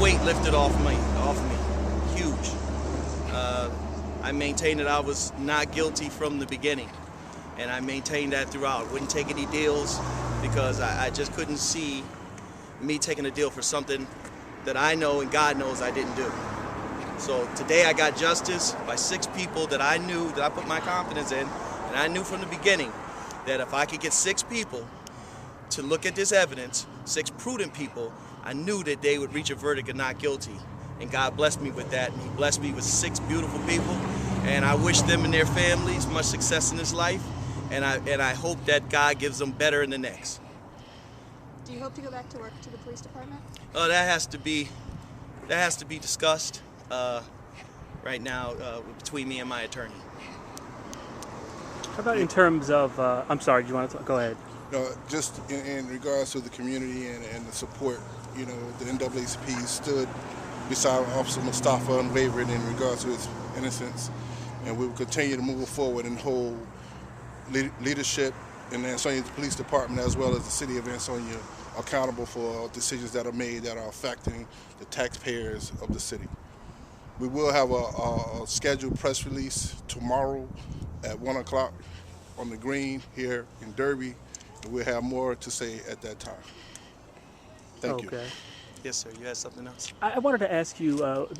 weight lifted off me. Huge. I maintained that I was not guilty from the beginning, and I maintained that throughout. Wouldn't take any deals because I just couldn't see me taking a deal for something that I know and God knows I didn't do. So today I got justice by 6 people that I knew, that I put my confidence in, and I knew from the beginning that if I could get 6 people to look at this evidence, 6 prudent people, I knew that they would reach a verdict of not guilty. And God blessed me with that, and He blessed me with 6 beautiful people, and I wish them and their families much success in this life, and I hope that God gives them better in the next. Do you hope to go back to work to the police department? That has to be discussed right now between me and my attorney. How about in terms of, I'm sorry, do you want to go ahead? No, just in regards to the community and the support, you know, the NAACP stood beside Officer Mustafa unwavering in regards to his innocence, and we will continue to move forward and hold leadership in the Ansonia Police Department as well as the city of Ansonia accountable for decisions that are made that are affecting the taxpayers of the city. We will have a scheduled press release tomorrow at 1 o'clock on the green here in Derby, and we'll have more to say at that time. Thank you. Yes, sir. You had something else? I wanted to ask you,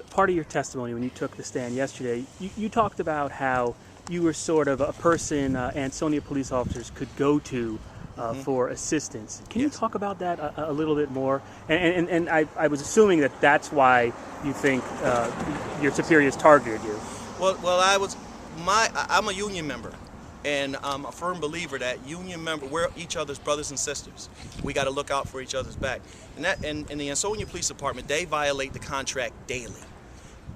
part of your testimony when you took the stand yesterday, you talked about how you were sort of a person Ansonia police officers could go to for assistance. Can you talk about that a little bit more? And I was assuming that that's why you think your superiors targeted you. Well, I'm a union member, and I'm a firm believer that union member, we're each other's brothers and sisters. We got to look out for each other's back. And in the Ansonia Police Department, they violate the contract daily.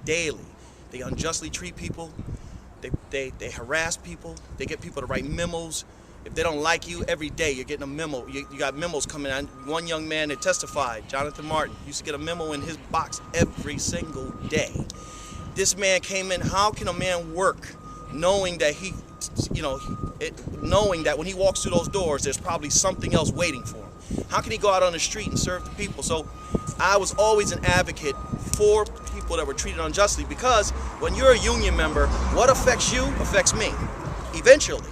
Daily. They unjustly treat people. They harass people. They get people to write memos. If they don't like you, every day you're getting a memo. You got memos coming out. One young man that testified, Jonathan Martin, used to get a memo in his box every single day. This man came in. How can a man work knowing that knowing that when he walks through those doors, there's probably something else waiting for him? How can he go out on the street and serve the people? So I was always an advocate for people that were treated unjustly, because when you're a union member, what affects you affects me. Eventually,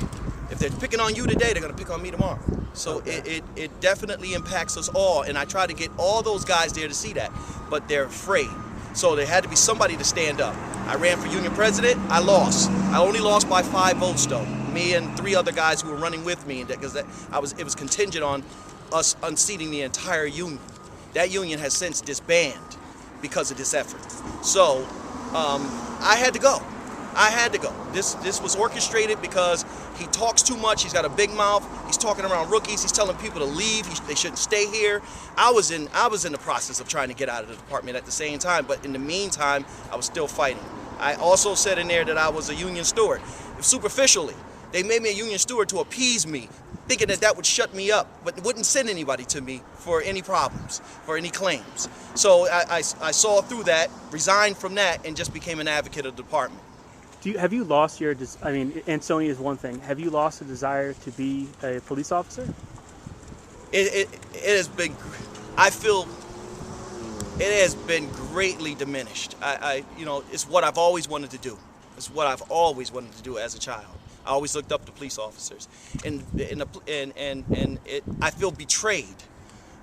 if they're picking on you today, they're going to pick on me tomorrow. So it definitely impacts us all, and I try to get all those guys there to see that, but they're afraid. So there had to be somebody to stand up. I ran for union president. I lost. I only lost by 5 votes, though. Me and 3 other guys who were running with me, because it was contingent on us unseating the entire union. That union has since disbanded because of this effort. So I had to go. I had to go. This was orchestrated because he talks too much. He's got a big mouth. He's talking around rookies. He's telling people to leave. They shouldn't stay here. I was in the process of trying to get out of the department at the same time, but in the meantime, I was still fighting. I also said in there that I was a union steward. Superficially, they made me a union steward to appease me, thinking that would shut me up, but wouldn't send anybody to me for any problems, for any claims. So I saw through that, resigned from that, and just became an advocate of the department. Have you lost your, I mean, Ansonia is one thing. Have you lost the desire to be a police officer? It has been, I feel, it has been greatly diminished. It's what I've always wanted to do. It's what I've always wanted to do as a child. I always looked up to police officers, and I feel betrayed.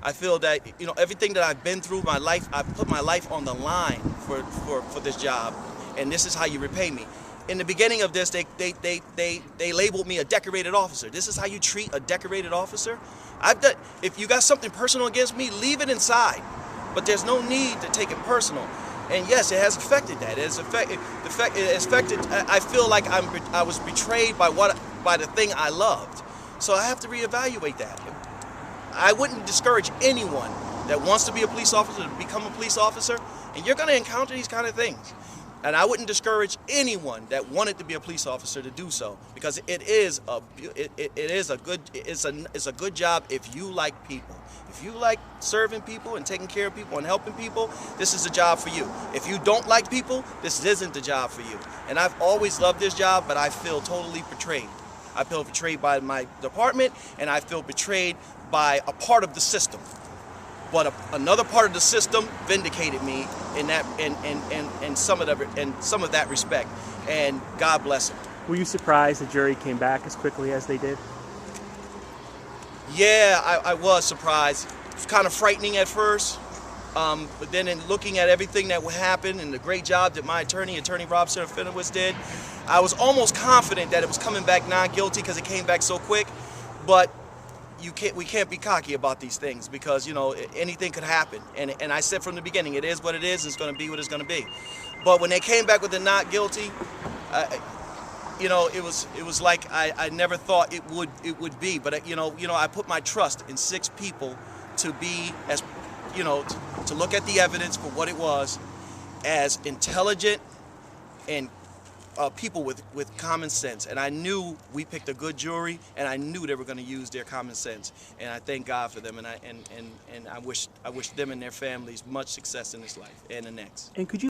I feel that everything that I've been through my life, I've put my life on the line for this job, and this is how you repay me. In the beginning of this, they labeled me a decorated officer. This is how you treat a decorated officer? If you got something personal against me, leave it inside. But there's no need to take it personal. And yes, it has affected that. It has affected. I feel like I was betrayed by the thing I loved. So I have to reevaluate that. I wouldn't discourage anyone that wants to be a police officer to become a police officer, and you're going to encounter these kind of things. And I wouldn't discourage anyone that wanted to be a police officer to do so, because it's a good job if you like people. If you like serving people and taking care of people and helping people, this is a job for you. If you don't like people, this isn't the job for you. And I've always loved this job, but I feel totally betrayed. I feel betrayed by my department, and I feel betrayed by a part of the system. But another part of the system vindicated me in that, in some of that respect. And God bless him. Were you surprised the jury came back as quickly as they did? Yeah, I was surprised. It was kind of frightening at first. But then in looking at everything that happened and the great job that my attorney Rob Serafinovic did, I was almost confident that it was coming back not guilty because it came back so quick. But we can't be cocky about these things because, you know, anything could happen. And I said from the beginning, it is what it is, and it's going to be what it's going to be. But when they came back with the not guilty, you know, it was like I never thought it would be. But you know, I put my trust in 6 people to be as, you know, to look at the evidence for what it was, as intelligent and people with common sense. And I knew we picked a good jury, and I knew they were going to use their common sense. And I thank God for them, and I wish them and their families much success in this life and the next. And could you